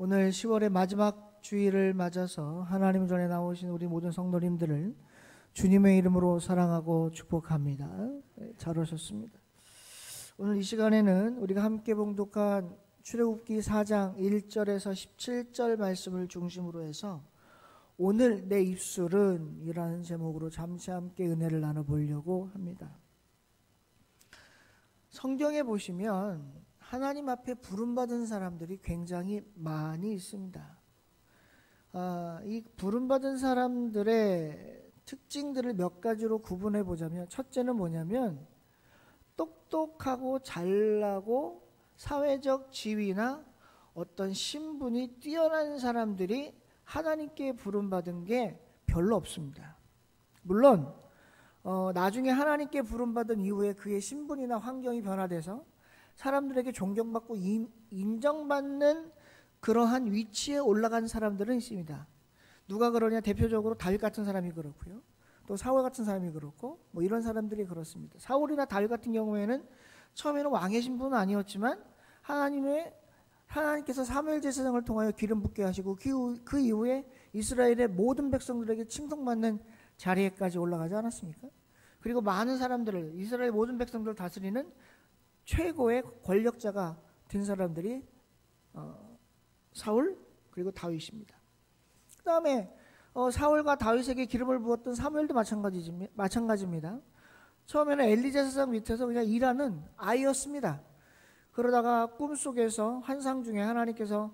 오늘 10월의 마지막 주일을 맞아서 하나님 전에 나오신 우리 모든 성도님들을 주님의 이름으로 사랑하고 축복합니다. 잘 오셨습니다. 오늘 이 시간에는 우리가 함께 봉독한 출애굽기 4장 1절에서 17절 말씀을 중심으로 해서 오늘 내 입술은 이라는 제목으로 잠시 함께 은혜를 나눠보려고 합니다. 성경에 보시면 하나님 앞에 부름받은 사람들이 굉장히 많이 있습니다. 이 부름받은 사람들의 특징들을 몇 가지로 구분해 보자면, 첫째는 뭐냐면 똑똑하고 잘나고 사회적 지위나 어떤 신분이 뛰어난 사람들이 하나님께 부름받은 게 별로 없습니다. 물론 나중에 하나님께 부름받은 이후에 그의 신분이나 환경이 변화돼서 사람들에게 존경받고 인정받는 그러한 위치에 올라간 사람들은 있습니다. 누가 그러냐? 대표적으로 다윗 같은 사람이 그렇고요. 또 사울 같은 사람이 그렇고 이런 사람들이 그렇습니다. 사울이나 다윗 같은 경우에는 처음에는 왕의 신분은 아니었지만 하나님께서 사무엘 제사장을 통하여 기름 붓게 하시고 그 이후에 이스라엘의 모든 백성들에게 칭송받는 자리에까지 올라가지 않았습니까? 그리고 많은 사람들을, 이스라엘 모든 백성들을 다스리는 최고의 권력자가 된 사람들이 사울 그리고 다윗입니다. 그 다음에 사울과 다윗에게 기름을 부었던 사무엘도 마찬가지입니다. 처음에는 엘리 제사장 밑에서 그냥 일하는 아이였습니다. 그러다가 꿈속에서 환상 중에 하나님께서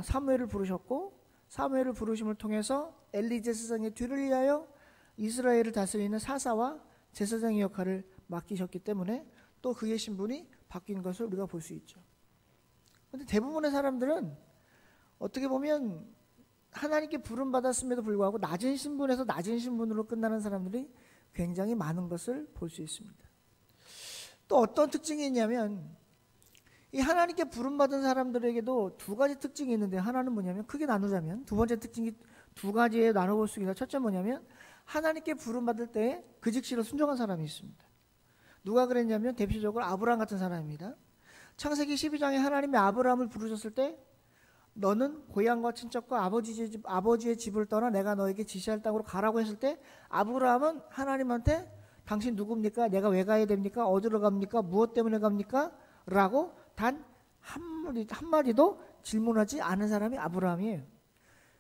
사무엘을 부르셨고, 사무엘을 부르심을 통해서 엘리 제사장의 뒤를 이하여 이스라엘을 다스리는 사사와 제사장의 역할을 맡기셨기 때문에 또 그의 신분이 바뀐 것을 우리가 볼 수 있죠. 그런데 대부분의 사람들은 어떻게 보면 하나님께 부름받았음에도 불구하고 낮은 신분에서 낮은 신분으로 끝나는 사람들이 굉장히 많은 것을 볼 수 있습니다. 또 어떤 특징이 있냐면, 이 하나님께 부름받은 사람들에게도 두 가지 특징이 있는데, 하나는 뭐냐면, 크게 나누자면 두 번째 특징이 두 가지에 나눠볼 수 있습니다. 첫째 뭐냐면, 하나님께 부름받을 때에 그 즉시로 순종한 사람이 있습니다. 누가 그랬냐면 대표적으로 아브라함 같은 사람입니다. 창세기 12장에 하나님이 아브라함을 부르셨을 때 너는 고향과 친척과 아버지의 집을 떠나 내가 너에게 지시할 땅으로 가라고 했을 때 아브라함은 하나님한테 당신 누굽니까? 내가 왜 가야 됩니까? 어디로 갑니까? 무엇 때문에 갑니까? 라고 단 한마디도 질문하지 않은 사람이 아브라함이에요.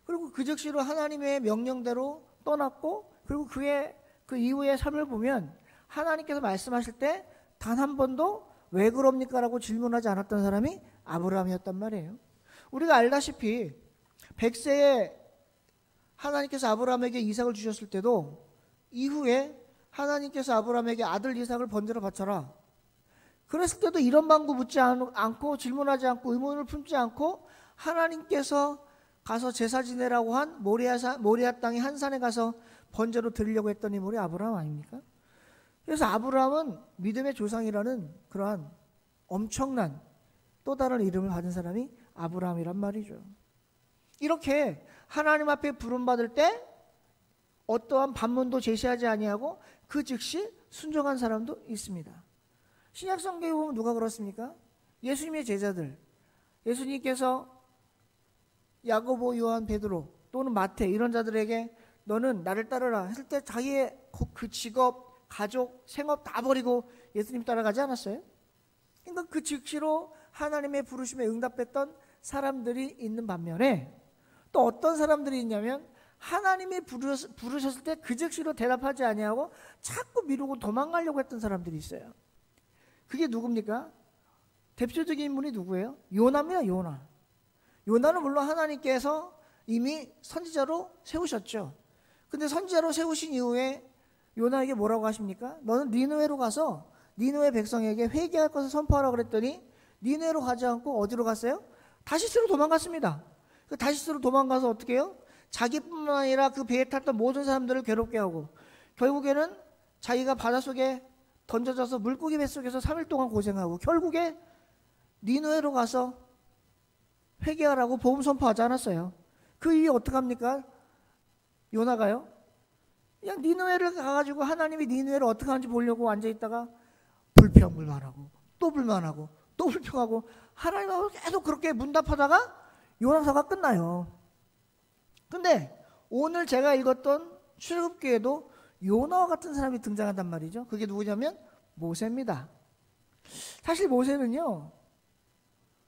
그리고 그 즉시로 하나님의 명령대로 떠났고, 그리고 그 이후의 삶을 보면 하나님께서 말씀하실 때 단 한 번도 왜 그럽니까? 라고 질문하지 않았던 사람이 아브라함이었단 말이에요. 우리가 알다시피 100세에 하나님께서 아브라함에게 이삭을 주셨을 때도 이후에 하나님께서 아브라함에게 아들 이삭을 번제로 바쳐라. 그랬을 때도 이런 방구 묻지 않고 질문하지 않고 의문을 품지 않고 하나님께서 가서 제사 지내라고 한 모리아 땅의 한 산에 가서 번제로 드리려고 했던 인물이 아브라함 아닙니까? 그래서 아브라함은 믿음의 조상이라는 그러한 엄청난 또 다른 이름을 받은 사람이 아브라함이란 말이죠. 이렇게 하나님 앞에 부름받을 때 어떠한 반문도 제시하지 아니하고 그 즉시 순종한 사람도 있습니다. 신약 성경에 보면 누가 그렇습니까? 예수님의 제자들, 예수님께서 야고보, 요한, 베드로 또는 마태 이런 자들에게 너는 나를 따르라 했을 때 자기의 그 직업, 가족, 생업 다 버리고 예수님 따라가지 않았어요? 그러니까 그 즉시로 하나님의 부르심에 응답했던 사람들이 있는 반면에 또 어떤 사람들이 있냐면 하나님이 부르셨을 때 그 즉시로 대답하지 아니하고 자꾸 미루고 도망가려고 했던 사람들이 있어요. 그게 누굽니까? 대표적인 인물이 누구예요? 요나입니다. 요나는 물론 하나님께서 이미 선지자로 세우셨죠. 근데 선지자로 세우신 이후에 요나에게 뭐라고 하십니까? 너는 니느웨로 가서 니느웨 백성에게 회개할 것을 선포하라고 그랬더니 니느웨로 가지 않고 어디로 갔어요? 다시스로 도망갔습니다. 그 다시스로 도망가서 어떻게 해요? 자기뿐만 아니라 그 배에 탔던 모든 사람들을 괴롭게 하고 결국에는 자기가 바닷속에 던져져서 물고기 뱃속에서 3일 동안 고생하고 결국에 니느웨로 가서 회개하라고 복음 선포하지 않았어요. 그 이후에 어떡합니까? 요나가요? 그냥 니느웨를 가가지고 하나님이 니느웨를 어떻게 하는지 보려고 앉아있다가 불평불만하고 또 불만하고 또 불평하고 하나님하고 계속 그렇게 문답하다가 요나서가 끝나요. 근데 오늘 제가 읽었던 출애굽기에도 요나와 같은 사람이 등장한단 말이죠. 그게 누구냐면 모세입니다. 사실 모세는요,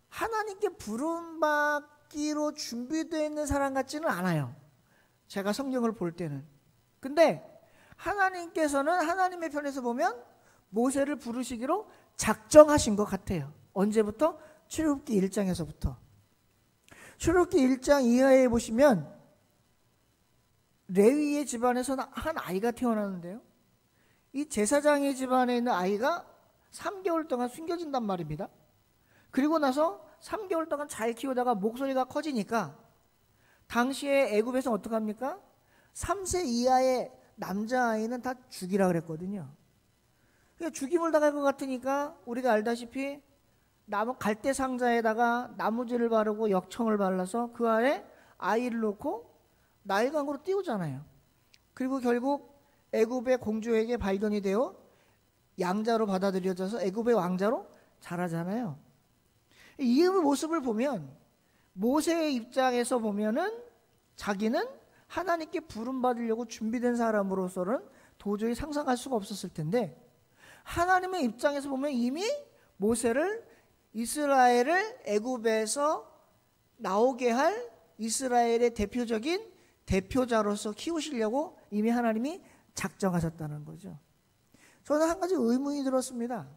하나님께 부름받기로 준비되어 있는 사람 같지는 않아요. 제가 성경을 볼 때는. 근데 하나님께서는 하나님의 편에서 보면 모세를 부르시기로 작정하신 것 같아요. 언제부터? 출애굽기 1장에서부터. 출애굽기 1장 이하에 보시면 레위의 집안에서 한 아이가 태어나는데요. 이 제사장의 집안에 있는 아이가 3개월 동안 숨겨진단 말입니다. 그리고 나서 3개월 동안 잘 키우다가 목소리가 커지니까 당시에 애굽에서 어떡합니까? 3세 이하의 남자아이는 다 죽이라 그랬거든요. 그러니까 죽임을 당할 것 같으니까 우리가 알다시피 나무 갈대 상자에다가 나무질을 바르고 역청을 발라서 그 안에 아이를 놓고 나일강으로 띄우잖아요. 그리고 결국 애굽의 공주에게 발견이 되어 양자로 받아들여져서 애굽의 왕자로 자라잖아요. 이 모습을 보면 모세의 입장에서 보면은 자기는 하나님께 부름받으려고 준비된 사람으로서는 도저히 상상할 수가 없었을 텐데, 하나님의 입장에서 보면 이미 모세를 이스라엘을 애굽에서 나오게 할 이스라엘의 대표적인 대표자로서 키우시려고 이미 하나님이 작정하셨다는 거죠. 저는 한 가지 의문이 들었습니다.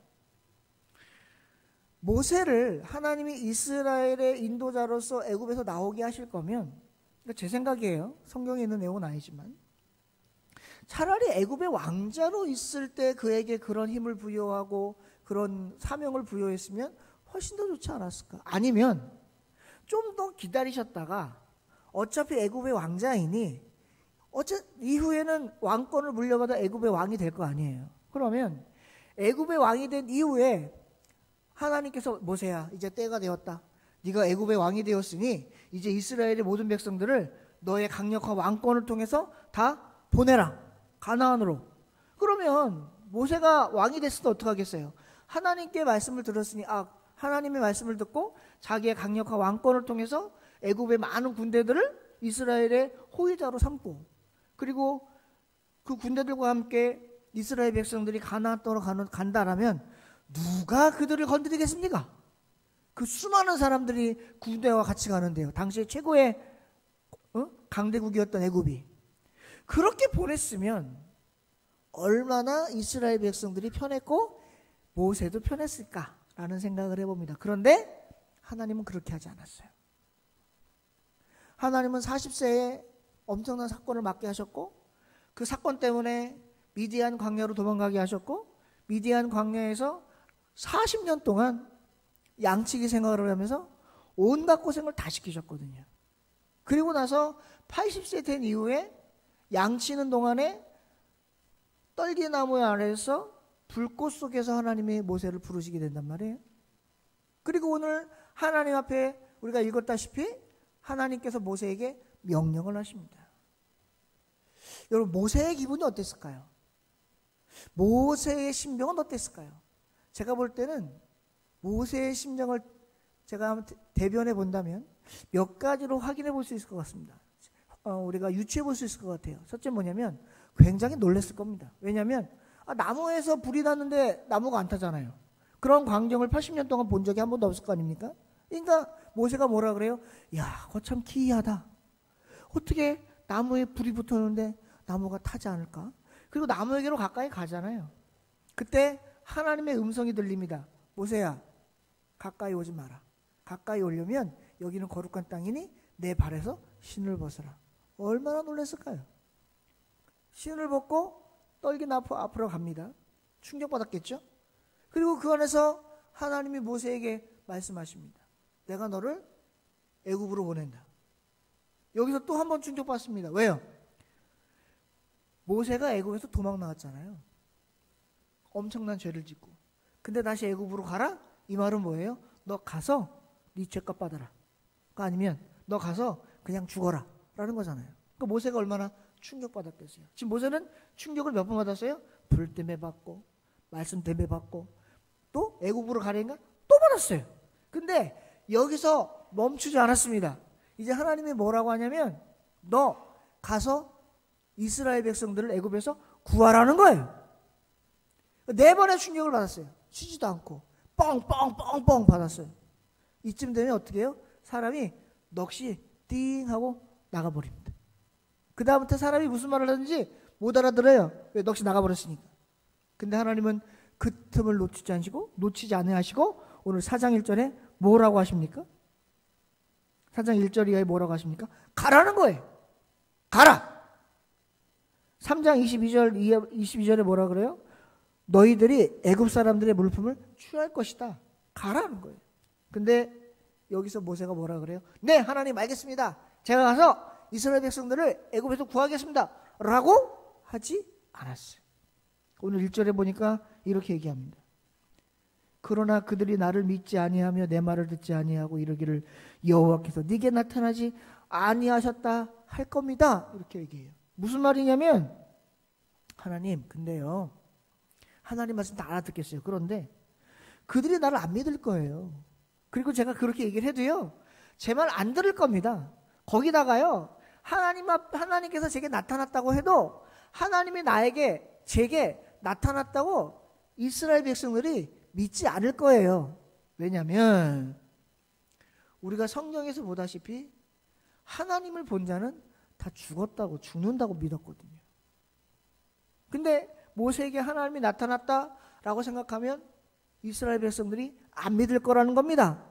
모세를 하나님이 이스라엘의 인도자로서 애굽에서 나오게 하실 거면, 제 생각이에요. 성경에 있는 내용은 아니지만, 차라리 애굽의 왕자로 있을 때 그에게 그런 힘을 부여하고 그런 사명을 부여했으면 훨씬 더 좋지 않았을까? 아니면 좀 더 기다리셨다가 어차피 애굽의 왕자이니 이후에는 왕권을 물려받아 애굽의 왕이 될 거 아니에요. 그러면 애굽의 왕이 된 이후에 하나님께서 모세야, 이제 때가 되었다. 네가 애굽의 왕이 되었으니 이제 이스라엘의 모든 백성들을 너의 강력한 왕권을 통해서 다 보내라, 가나안으로. 그러면 모세가 왕이 됐을 때 어떡하겠어요? 하나님께 말씀을 들었으니 하나님의 말씀을 듣고 자기의 강력한 왕권을 통해서 애굽의 많은 군대들을 이스라엘의 호위자로 삼고, 그리고 그 군대들과 함께 이스라엘 백성들이 가나안 땅으로 간다라면 누가 그들을 건드리겠습니까? 그 수많은 사람들이 군대와 같이 가는데요. 당시에 최고의 강대국이었던 애굽이. 그렇게 보냈으면 얼마나 이스라엘 백성들이 편했고 모세도 편했을까라는 생각을 해봅니다. 그런데 하나님은 그렇게 하지 않았어요. 하나님은 40세에 엄청난 사건을 맞게 하셨고, 그 사건 때문에 미디안 광야로 도망가게 하셨고, 미디안 광야에서 40년 동안 양치기 생활을 하면서 온갖 고생을 다 시키셨거든요. 그리고 나서 80세 된 이후에 양치는 동안에 떨기나무 아래에서 불꽃 속에서 하나님이 모세를 부르시게 된단 말이에요. 그리고 오늘 하나님 앞에 우리가 읽었다시피 하나님께서 모세에게 명령을 하십니다. 여러분, 모세의 기분이 어땠을까요? 모세의 심정은 어땠을까요? 제가 볼 때는 모세의 심정을 제가 한번 대변해 본다면 몇 가지로 확인해 볼 수 있을 것 같습니다. 우리가 유추해 볼 수 있을 것 같아요. 첫째 뭐냐면 굉장히 놀랐을 겁니다. 왜냐하면 나무에서 불이 났는데 나무가 안 타잖아요. 그런 광경을 80년 동안 본 적이 한 번도 없을 거 아닙니까? 그러니까 모세가 뭐라 그래요? 야, 거참 기이하다. 어떻게 나무에 불이 붙었는데 나무가 타지 않을까? 그리고 나무에게로 가까이 가잖아요. 그때 하나님의 음성이 들립니다. 모세야, 가까이 오지 마라. 가까이 오려면 여기는 거룩한 땅이니 내 발에서 신을 벗어라. 얼마나 놀랐을까요? 신을 벗고 떨긴 앞으로 갑니다. 충격받았겠죠? 그리고 그 안에서 하나님이 모세에게 말씀하십니다. 내가 너를 애굽으로 보낸다. 여기서 또 한 번 충격받습니다. 왜요? 모세가 애굽에서 도망 나왔잖아요. 엄청난 죄를 짓고. 근데 다시 애굽으로 가라? 이 말은 뭐예요? 너 가서 네 죄값 받아라. 아니면 너 가서 그냥 죽어라 라는 거잖아요. 그러니까 모세가 얼마나 충격받았겠어요. 지금 모세는 충격을 몇 번 받았어요? 불 때문에 받고, 말씀 때문에 받고, 또 애굽으로 가려니까 또 받았어요. 근데 여기서 멈추지 않았습니다. 이제 하나님이 뭐라고 하냐면 너 가서 이스라엘 백성들을 애굽에서 구하라는 거예요. 4번의 충격을 받았어요. 쉬지도 않고 뻥뻥뻥뻥 받았어요. 이쯤 되면 어떻게 해요? 사람이 넋이 띵 하고 나가버립니다. 그 다음부터 사람이 무슨 말을 하든지 못 알아들어요. 왜? 넋이 나가버렸으니까. 근데 하나님은 그 틈을 놓치지 않으시고 오늘 4장 1절에 뭐라고 하십니까? 4장 1절 이하에 뭐라고 하십니까? 가라는 거예요. 가라. 3장 22절에 뭐라 그래요? 너희들이 애굽 사람들의 물품을 취할 것이다. 가라는 거예요. 근데 여기서 모세가 뭐라 그래요? 네, 하나님 알겠습니다. 제가 가서 이스라엘 백성들을 애굽에서 구하겠습니다. 라고 하지 않았어요. 오늘 1절에 보니까 이렇게 얘기합니다. 그러나 그들이 나를 믿지 아니하며 내 말을 듣지 아니하고 이르기를 여호와께서 네게 나타나지 아니하셨다 할 겁니다. 이렇게 얘기해요. 무슨 말이냐면 하나님 근데요. 하나님 말씀 다 알아듣겠어요. 그런데 그들이 나를 안 믿을 거예요. 그리고 제가 그렇게 얘기를 해도요. 제 말 안 들을 겁니다. 거기다가요. 하나님께서 제게 나타났다고 해도 하나님이 제게 나타났다고 이스라엘 백성들이 믿지 않을 거예요. 왜냐하면 우리가 성경에서 보다시피 하나님을 본 자는 다 죽는다고 믿었거든요. 근데 모세에게 하나님이 나타났다라고 생각하면 이스라엘 백성들이 안 믿을 거라는 겁니다.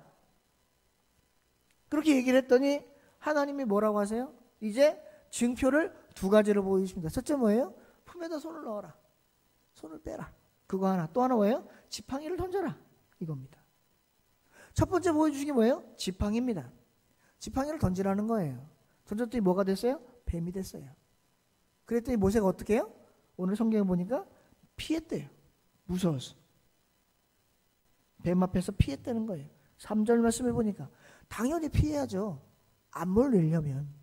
그렇게 얘기를 했더니 하나님이 뭐라고 하세요? 이제 증표를 2가지로 보여주십니다. 첫째 뭐예요? 품에다 손을 넣어라. 손을 빼라. 그거 하나. 또 하나 뭐예요? 지팡이를 던져라. 이겁니다. 첫 번째 보여주신 게 뭐예요? 지팡이입니다. 지팡이를 던지라는 거예요. 던졌더니 뭐가 됐어요? 뱀이 됐어요. 그랬더니 모세가 어떻게 해요? 오늘 성경에 보니까 피했대요. 무서워서. 뱀 앞에서 피했다는 거예요. 3절 말씀을 보니까 당연히 피해야죠. 안 물리려면.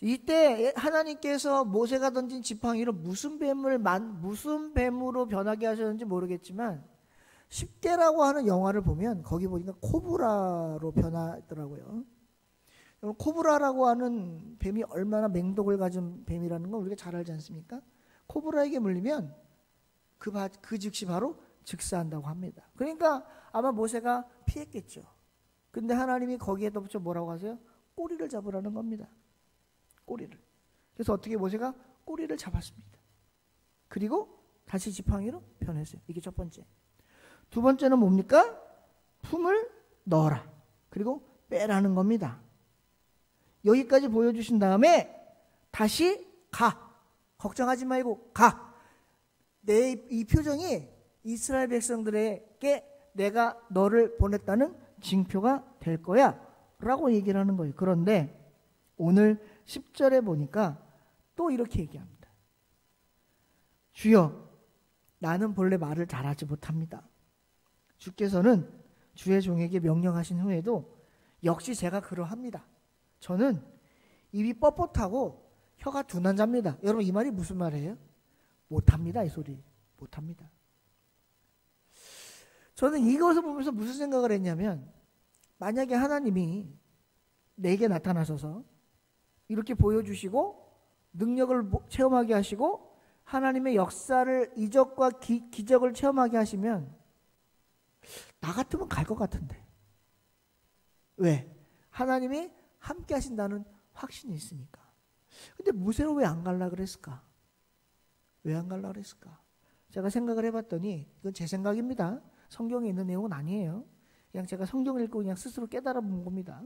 이때 하나님께서 모세가 던진 지팡이로 무슨 뱀으로 변하게 하셨는지 모르겠지만 10개라고 하는 영화를 보면 거기 보니까 코브라로 변하더라고요. 코브라라고 하는 뱀이 얼마나 맹독을 가진 뱀이라는 걸 우리가 잘 알지 않습니까? 코브라에게 물리면 그 즉시 바로 즉사한다고 합니다. 그러니까 아마 모세가 피했겠죠. 근데 하나님이 거기에 덧붙여 뭐라고 하세요? 꼬리를 잡으라는 겁니다. 꼬리를. 그래서 어떻게 모세가 꼬리를 잡았습니다. 그리고 다시 지팡이로 변했어요. 이게 첫 번째. 두 번째는 뭡니까? 품을 넣어라. 그리고 빼라는 겁니다. 여기까지 보여주신 다음에 다시 가. 걱정하지 말고 가. 이 표정이 이스라엘 백성들에게 내가 너를 보냈다는 징표가 될 거야 라고 얘기를 하는 거예요. 그런데 오늘 10절에 보니까 또 이렇게 얘기합니다. 주여 나는 본래 말을 잘하지 못합니다. 주께서는 주의 종에게 명령하신 후에도 역시 제가 그러합니다. 저는 입이 뻣뻣하고 혀가 둔한 자입니다. 여러분 이 말이 무슨 말이에요? 못합니다. 이 소리. 못합니다. 저는 이것을 보면서 무슨 생각을 했냐면 만약에 하나님이 내게 나타나셔서 이렇게 보여주시고 능력을 체험하게 하시고 하나님의 역사를 이적과 기적을 체험하게 하시면 나 같으면 갈 것 같은데. 왜? 하나님이 함께 하신다는 확신이 있으니까. 근데 모세는 왜 안 갈라 그랬을까? 왜 안 갈라 그랬을까? 제가 생각을 해봤더니 이건 제 생각입니다. 성경에 있는 내용은 아니에요. 그냥 제가 성경을 읽고 그냥 스스로 깨달아 본 겁니다.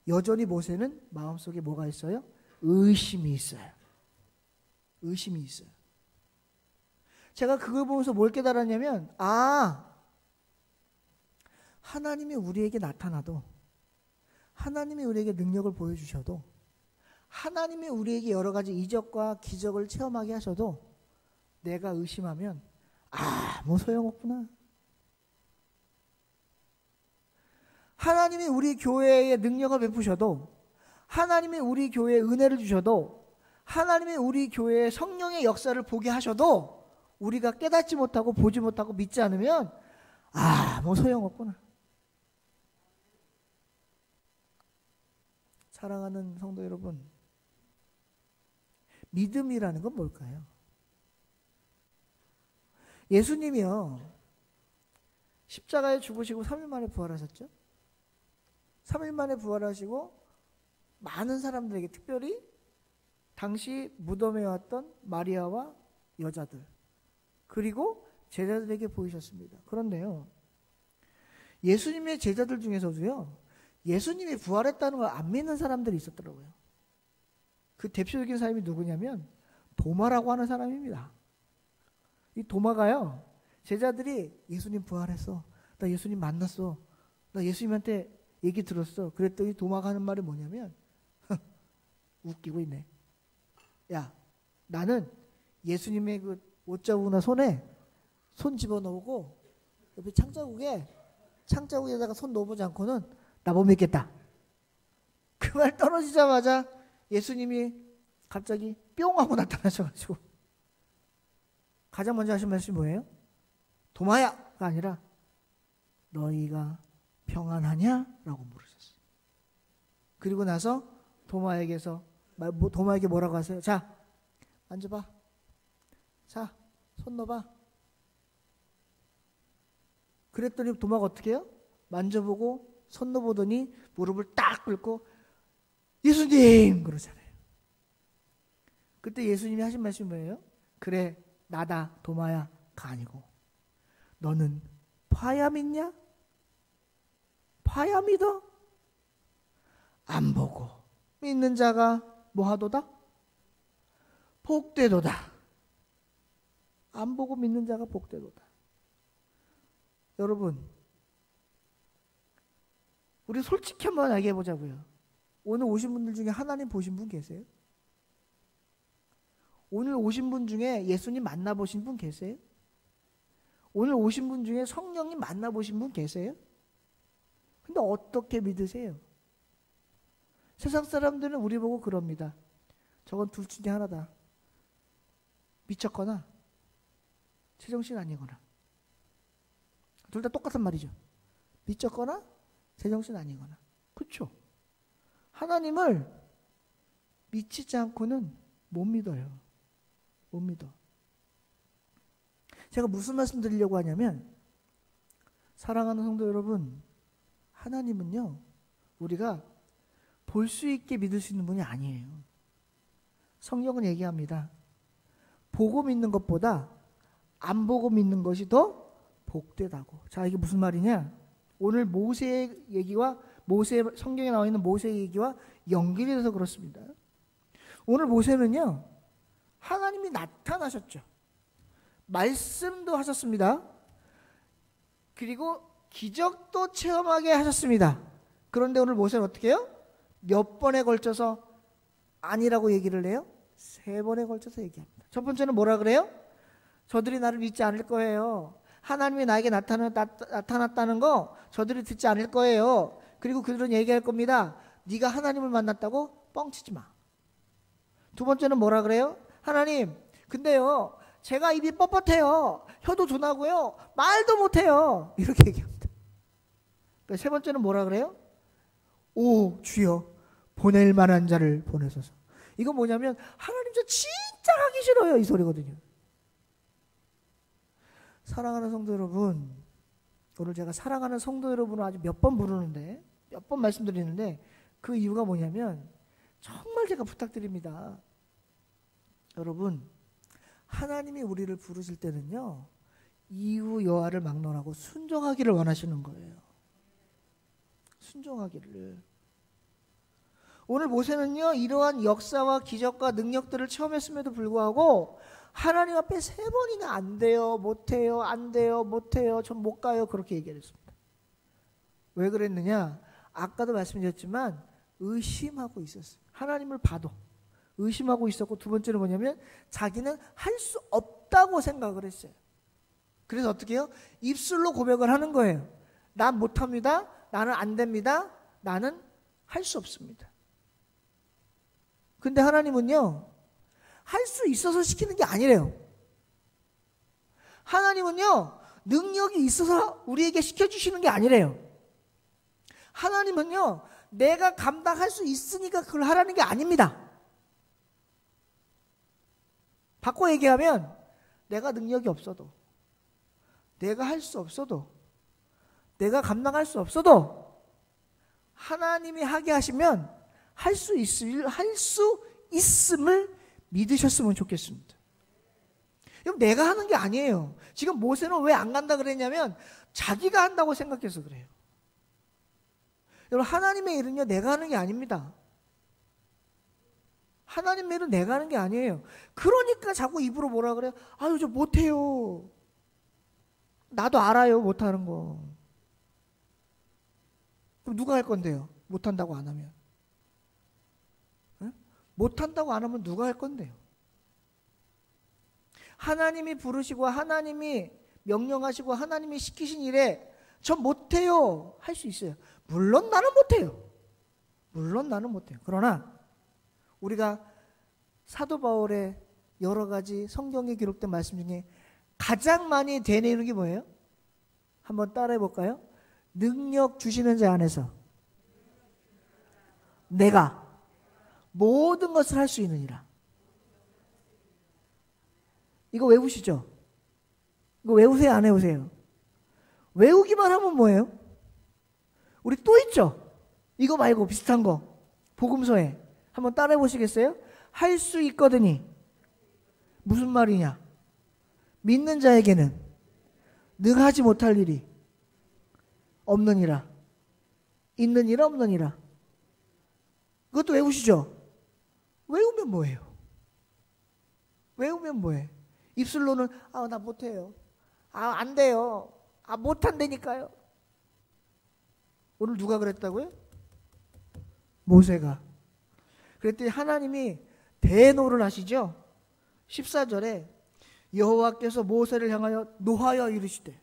여전히 모세는 마음속에 뭐가 있어요? 의심이 있어요. 의심이 있어요. 제가 그걸 보면서 뭘 깨달았냐면 하나님이 우리에게 나타나도 하나님이 우리에게 능력을 보여주셔도 하나님이 우리에게 여러 가지 이적과 기적을 체험하게 하셔도 내가 의심하면 아무 소용없구나. 하나님이 우리 교회에 능력을 베푸셔도 하나님이 우리 교회에 은혜를 주셔도 하나님이 우리 교회에 성령의 역사를 보게 하셔도 우리가 깨닫지 못하고 보지 못하고 믿지 않으면 아무 소용없구나. 사랑하는 성도 여러분, 믿음이라는 건 뭘까요? 예수님이요, 십자가에 죽으시고 3일 만에 부활하셨죠? 3일 만에 부활하시고 많은 사람들에게, 특별히 당시 무덤에 왔던 마리아와 여자들, 그리고 제자들에게 보이셨습니다. 그런데요, 예수님의 제자들 중에서도요, 예수님이 부활했다는 걸 안 믿는 사람들이 있었더라고요. 그 대표적인 사람이 누구냐면 도마라고 하는 사람입니다. 이 도마가요, 제자들이 예수님 부활했어, 나 예수님 만났어, 나 예수님한테 얘기 들었어, 그랬더니 도마가 하는 말이 뭐냐면 웃기고 있네. 야, 나는 예수님의 그 옷자국이나 손에 손 집어넣고 옆에 창자국에다가 손 넣어보지 않고는 나 못 믿겠다. 그 말 떨어지자마자 예수님이 갑자기 뿅 하고 나타나셔가지고 가장 먼저 하신 말씀이 뭐예요? 도마야가 아니라 너희가 평안하냐? 라고 물으셨어요. 그리고 나서 도마에게 뭐라고 하세요? 자, 만져봐. 자, 손 넣어봐. 그랬더니 도마가 어떻게 해요? 만져보고 손 넣어보더니 무릎을 딱 꿇고 예수님! 그러잖아요. 그때 예수님이 하신 말씀이 뭐예요? 그래, 나다, 도마야가 아니고 너는 파야 믿냐? 파야 믿어? 안 보고 믿는 자가 뭐하도다? 복되도다. 안 보고 믿는 자가 복되도다. 여러분, 우리 솔직히 한번 얘기해 보자고요. 오늘 오신 분들 중에 하나님 보신 분 계세요? 오늘 오신 분 중에 예수님 만나보신 분 계세요? 오늘 오신 분 중에 성령님 만나보신 분 계세요? 근데 어떻게 믿으세요? 세상 사람들은 우리 보고 그럽니다. 저건 둘 중에 하나다. 미쳤거나 제정신 아니거나. 둘 다 똑같은 말이죠. 미쳤거나 제정신 아니거나. 그렇죠? 하나님을 미치지 않고는 못 믿어요. 못 믿어. 제가 무슨 말씀 드리려고 하냐면, 사랑하는 성도 여러분, 하나님은요, 우리가 볼 수 있게 믿을 수 있는 분이 아니에요. 성경은 얘기합니다. 보고 믿는 것보다 안 보고 믿는 것이 더 복되다고. 자, 이게 무슨 말이냐? 오늘 모세의 얘기와 성경에 나와 있는 모세의 얘기와 연결이 돼서 그렇습니다. 오늘 모세는요, 하나님이 나타나셨죠. 말씀도 하셨습니다. 그리고 기적도 체험하게 하셨습니다. 그런데 오늘 모세는 어떻게 해요? 몇 번에 걸쳐서 아니라고 얘기를 해요? 3번에 걸쳐서 얘기합니다. 첫 번째는 뭐라 그래요? 저들이 나를 믿지 않을 거예요. 하나님이 나에게 나타났다는 거 저들이 듣지 않을 거예요. 그리고 그들은 얘기할 겁니다. 네가 하나님을 만났다고 뻥치지 마. 두 번째는 뭐라 그래요? 하나님, 근데요, 제가 입이 뻣뻣해요. 혀도 둔하고요. 말도 못해요. 이렇게 얘기합니다. 세 번째는 뭐라 그래요? 오, 주여, 보낼 만한 자를 보내소서. 이건 뭐냐면 하나님 저 진짜 하기 싫어요, 이 소리거든요. 사랑하는 성도 여러분, 오늘 제가 사랑하는 성도 여러분을 아주 몇 번 부르는데, 몇 번 말씀드리는데, 그 이유가 뭐냐면 정말 제가 부탁드립니다. 여러분, 하나님이 우리를 부르실 때는요, 이유 여하를 막론하고 순종하기를 원하시는 거예요. 순종하기를. 오늘 모세는요, 이러한 역사와 기적과 능력들을 체험했음에도 불구하고 하나님 앞에 3번이나 안 돼요, 못해요, 안 돼요, 못해요, 전 못 가요, 그렇게 얘기했습니다. 왜 그랬느냐? 아까도 말씀드렸지만 의심하고 있었어요. 하나님을 봐도 의심하고 있었고, 두 번째는 뭐냐면 자기는 할 수 없다고 생각을 했어요. 그래서 어떻게 해요? 입술로 고백을 하는 거예요. 난 못합니다. 나는 안 됩니다. 나는 할 수 없습니다. 근데 하나님은요, 할 수 있어서 시키는 게 아니래요. 하나님은요, 능력이 있어서 우리에게 시켜주시는 게 아니래요. 하나님은요, 내가 감당할 수 있으니까 그걸 하라는 게 아닙니다. 바꿔 얘기하면 내가 능력이 없어도, 내가 할 수 없어도, 내가 감당할 수 없어도 하나님이 하게 하시면 할 수 있음을 믿으셨으면 좋겠습니다. 그럼 내가 하는 게 아니에요. 지금 모세는 왜 안 간다 그랬냐면 자기가 한다고 생각해서 그래요. 여러분, 하나님의 일은요, 내가 하는 게 아닙니다. 하나님의 일은 내가 하는 게 아니에요. 그러니까 자꾸 입으로 뭐라 그래요? 아유, 저 못해요. 나도 알아요, 못하는 거. 그럼 누가 할 건데요? 못한다고 안 하면. 응? 못한다고 안 하면 누가 할 건데요? 하나님이 부르시고 하나님이 명령하시고 하나님이 시키신 일에 저 못해요 할 수 있어요. 물론 나는 못해요. 물론 나는 못해요. 그러나 우리가 사도 바울의 여러 가지 성경에 기록된 말씀 중에 가장 많이 되뇌이는 게 뭐예요? 한번 따라해 볼까요? 능력 주시는 자 안에서 내가 모든 것을 할 수 있느니라. 이거 외우시죠? 이거 외우세요, 안 외우세요? 외우기만 하면 뭐예요? 우리 또 있죠? 이거 말고 비슷한 거. 복음서에 한번 따라해 보시겠어요? 할 수 있거든이. 무슨 말이냐? 믿는 자에게는 능하지 못할 일이 없느니라. 있느니라 없느니라. 그것도 외우시죠? 외우면 뭐예요? 외우면 뭐예요? 입술로는 나 못해요. 안 돼요. 못한다니까요. 오늘 누가 그랬다고요? 모세가. 그랬더니 하나님이 대노를 하시죠. 14절에 여호와께서 모세를 향하여 노하여 이르시되.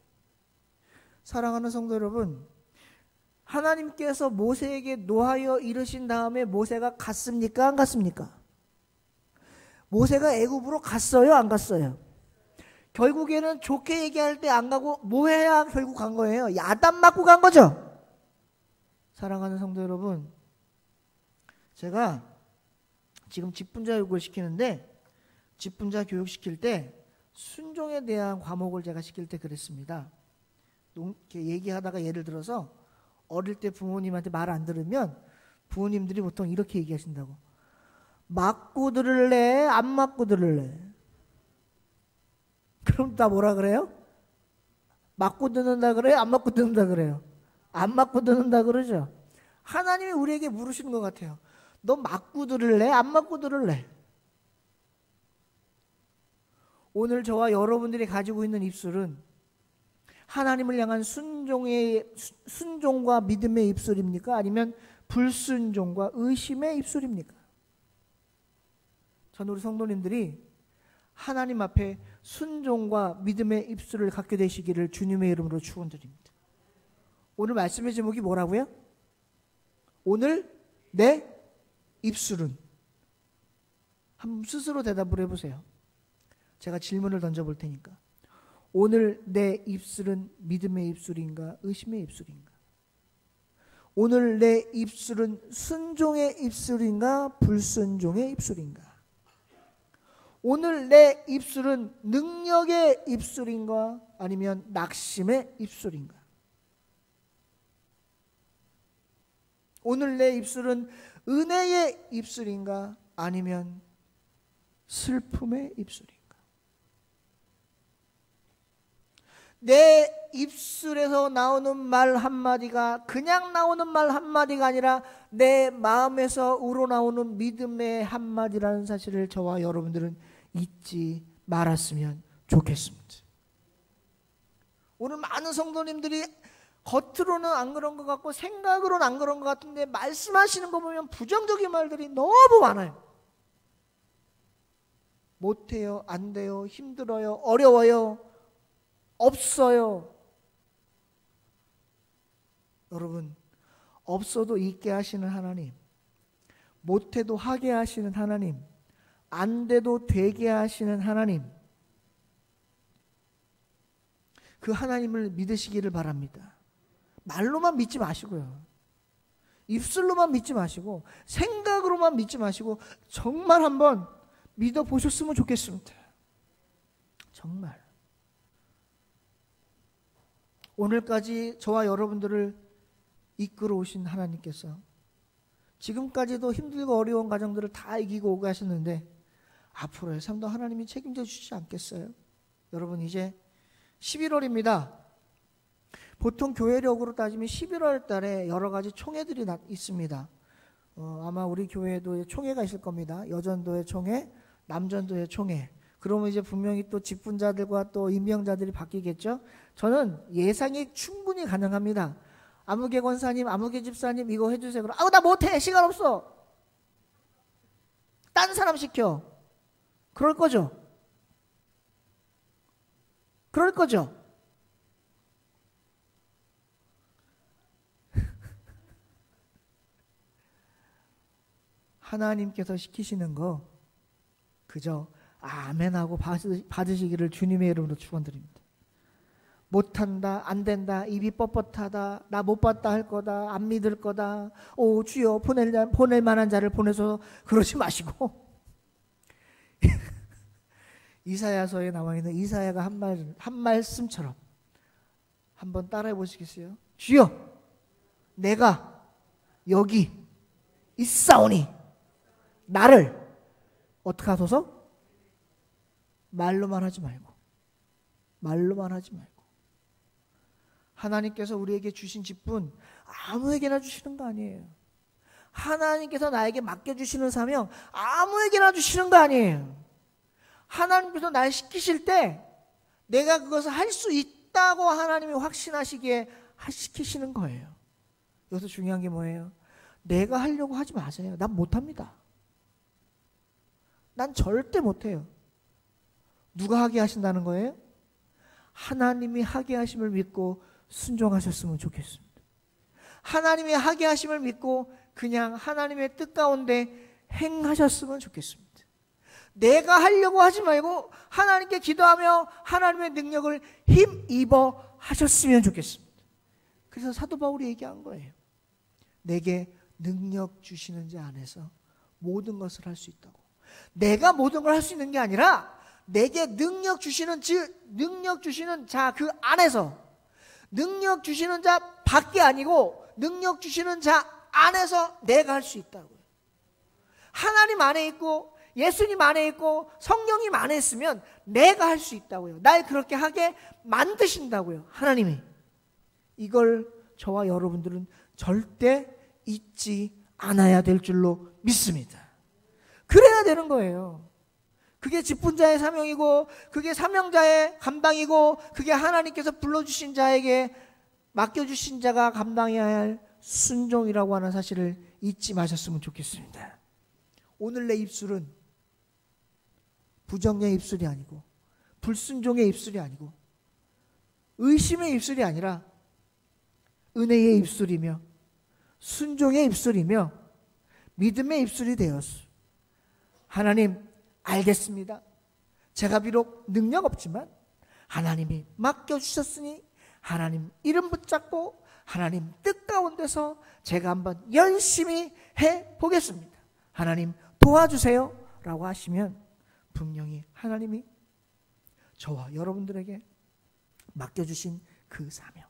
사랑하는 성도 여러분, 하나님께서 모세에게 노하여 이르신 다음에 모세가 갔습니까? 안 갔습니까? 모세가 애굽으로 갔어요? 안 갔어요? 결국에는 좋게 얘기할 때 안 가고 뭐 해야 결국 간 거예요? 야단 맞고 간 거죠? 사랑하는 성도 여러분, 제가 지금 직분자 교육을 시키는데 직분자 교육 시킬 때 순종에 대한 과목을 제가 시킬 때 그랬습니다. 이렇게 얘기하다가 예를 들어서 어릴 때 부모님한테 말 안 들으면 부모님들이 보통 이렇게 얘기하신다고. 맞고 들을래? 안 맞고 들을래? 그럼 다 뭐라 그래요? 맞고 듣는다 그래요? 안 맞고 듣는다 그래요? 안 맞고 듣는다 그러죠? 하나님이 우리에게 물으시는 것 같아요. 너 맞고 들을래? 안 맞고 들을래? 오늘 저와 여러분들이 가지고 있는 입술은 하나님을 향한 순종과 믿음의 입술입니까? 아니면 불순종과 의심의 입술입니까? 저는 우리 성도님들이 하나님 앞에 순종과 믿음의 입술을 갖게 되시기를 주님의 이름으로 축원드립니다. 오늘 말씀의 제목이 뭐라고요? 오늘 내 입술은. 한번 스스로 대답을 해보세요. 제가 질문을 던져볼 테니까. 오늘 내 입술은 믿음의 입술인가? 의심의 입술인가? 오늘 내 입술은 순종의 입술인가? 불순종의 입술인가? 오늘 내 입술은 능력의 입술인가? 아니면 낙심의 입술인가? 오늘 내 입술은 은혜의 입술인가? 아니면 슬픔의 입술인가? 내 입술에서 나오는 말 한마디가 그냥 나오는 말 한마디가 아니라 내 마음에서 우러나오는 믿음의 한마디라는 사실을 저와 여러분들은 잊지 말았으면 좋겠습니다. 오늘 많은 성도님들이 겉으로는 안 그런 것 같고 생각으로는 안 그런 것 같은데 말씀하시는 거 보면 부정적인 말들이 너무 많아요. 못해요, 안 돼요, 힘들어요, 어려워요, 없어요. 여러분, 없어도 있게 하시는 하나님, 못해도 하게 하시는 하나님, 안 돼도 되게 하시는 하나님, 그 하나님을 믿으시기를 바랍니다. 말로만 믿지 마시고요. 입술로만 믿지 마시고 생각으로만 믿지 마시고 정말 한번 믿어보셨으면 좋겠습니다. 정말. 오늘까지 저와 여러분들을 이끌어 오신 하나님께서 지금까지도 힘들고 어려운 과정들을 다 이기고 오게 하셨는데 앞으로의 삶도 하나님이 책임져 주시지 않겠어요? 여러분, 이제 11월입니다. 보통 교회력으로 따지면 11월 달에 여러 가지 총회들이 있습니다. 아마 우리 교회도 총회가 있을 겁니다. 여전도의 총회, 남전도의 총회. 그러면 이제 분명히 또 직분자들과 또 임명자들이 바뀌겠죠. 저는 예상이 충분히 가능합니다. 아무개 권사님, 아무개 집사님 이거 해주세요. 그럼 나 못해, 시간 없어. 딴 사람 시켜. 그럴 거죠. 그럴 거죠. 하나님께서 시키시는 거 그저 아멘하고 받으시기를 주님의 이름으로 축원드립니다. 못한다, 안 된다, 입이 뻣뻣하다, 나 못 봤다 할 거다, 안 믿을 거다, 오 주여 보낼 만한 자를 보내서 그러지 마시고 이사야서에 나와 있는 이사야가 한 말씀처럼 한번 따라해 보시겠어요? 주여 내가 여기 있사오니 나를 어떻게 하소서? 말로만 하지 말고 하나님께서 우리에게 주신 직분 아무에게나 주시는 거 아니에요. 하나님께서 나에게 맡겨주시는 사명 아무에게나 주시는 거 아니에요. 하나님께서 날 시키실 때 내가 그것을 할 수 있다고 하나님이 확신하시기에 시키시는 거예요. 여기서 중요한 게 뭐예요? 내가 하려고 하지 마세요. 난 못합니다. 난 절대 못해요. 누가 하게 하신다는 거예요? 하나님이 하게 하심을 믿고 순종하셨으면 좋겠습니다. 하나님이 하게 하심을 믿고 그냥 하나님의 뜻 가운데 행하셨으면 좋겠습니다. 내가 하려고 하지 말고 하나님께 기도하며 하나님의 능력을 힘입어 하셨으면 좋겠습니다. 그래서 사도 바울이 얘기한 거예요. 내게 능력 주시는 자 안에서 모든 것을 할 수 있다고. 내가 모든 걸 할 수 있는 게 아니라 내게 능력 주시는 자 그 안에서, 능력 주시는 자 밖에 아니고 능력 주시는 자 안에서 내가 할 수 있다고요. 하나님 안에 있고 예수님 안에 있고 성령님 안에 있으면 내가 할 수 있다고요. 날 그렇게 하게 만드신다고요. 하나님이. 이걸 저와 여러분들은 절대 잊지 않아야 될 줄로 믿습니다. 그래야 되는 거예요. 그게 직분자의 사명이고 그게 사명자의 감당이고 그게 하나님께서 불러주신 자에게 맡겨주신 자가 감당해야 할 순종이라고 하는 사실을 잊지 마셨으면 좋겠습니다. 오늘 내 입술은 부정의 입술이 아니고 불순종의 입술이 아니고 의심의 입술이 아니라 은혜의 입술이며 순종의 입술이며 믿음의 입술이 되었소. 하나님 알겠습니다. 제가 비록 능력 없지만 하나님이 맡겨주셨으니 하나님 이름 붙잡고 하나님 뜻 가운데서 제가 한번 열심히 해보겠습니다. 하나님 도와주세요 라고 하시면 분명히 하나님이 저와 여러분들에게 맡겨주신 그 사명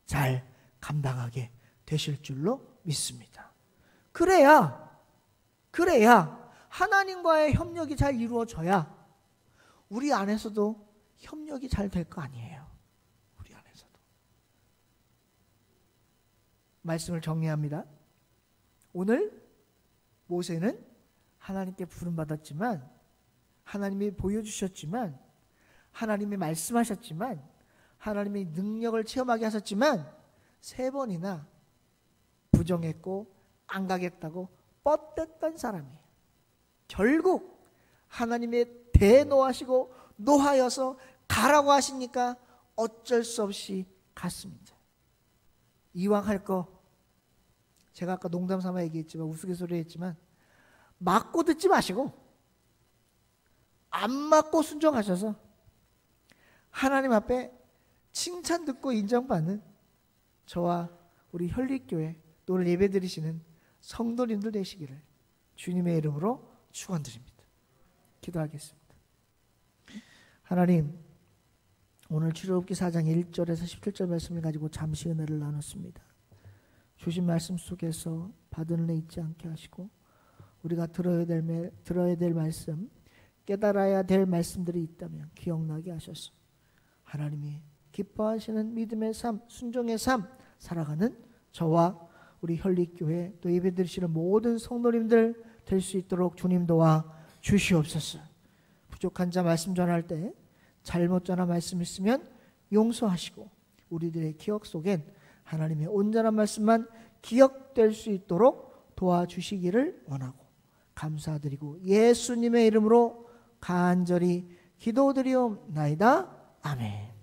잘 감당하게 되실 줄로 믿습니다. 그래야 하나님과의 협력이 잘 이루어져야 우리 안에서도 협력이 잘 될 거 아니에요. 우리 안에서도. 말씀을 정리합니다. 오늘 모세는 하나님께 부름받았지만 하나님이 보여주셨지만 하나님이 말씀하셨지만 하나님이 능력을 체험하게 하셨지만 3번이나 부정했고 안 가겠다고 뻗댔던 사람이에요. 결국 하나님의 대노하시고 노하여서 가라고 하시니까 어쩔 수 없이 갔습니다. 이왕 할 거 제가 아까 농담 삼아 얘기했지만 우스갯소리 했지만 맞고 듣지 마시고 안 맞고 순종하셔서 하나님 앞에 칭찬 듣고 인정받는 저와 우리 혈릭교회 또 오늘 예배드리시는 성도님들 되시기를 주님의 이름으로 축원드립니다. 기도하겠습니다. 하나님, 오늘 출애굽기 4장 1절에서 17절 말씀을 가지고 잠시 은혜를 나눴습니다. 주신 말씀 속에서 받은 은혜 잊지 않게 하시고 우리가 들어야 될 말씀, 깨달아야 될 말씀들이 있다면 기억나게 하셔서 하나님이 기뻐하시는 믿음의 삶, 순종의 삶 살아가는 저와 우리 현립교회 또 예배드리시는 모든 성도님들 될 수 있도록 주님 도와 주시옵소서. 부족한 자 말씀 전할 때 잘못 전한 말씀 있으면 용서하시고 우리들의 기억 속엔 하나님의 온전한 말씀만 기억될 수 있도록 도와주시기를 원하고 감사드리고 예수님의 이름으로 간절히 기도드리옵나이다. 아멘.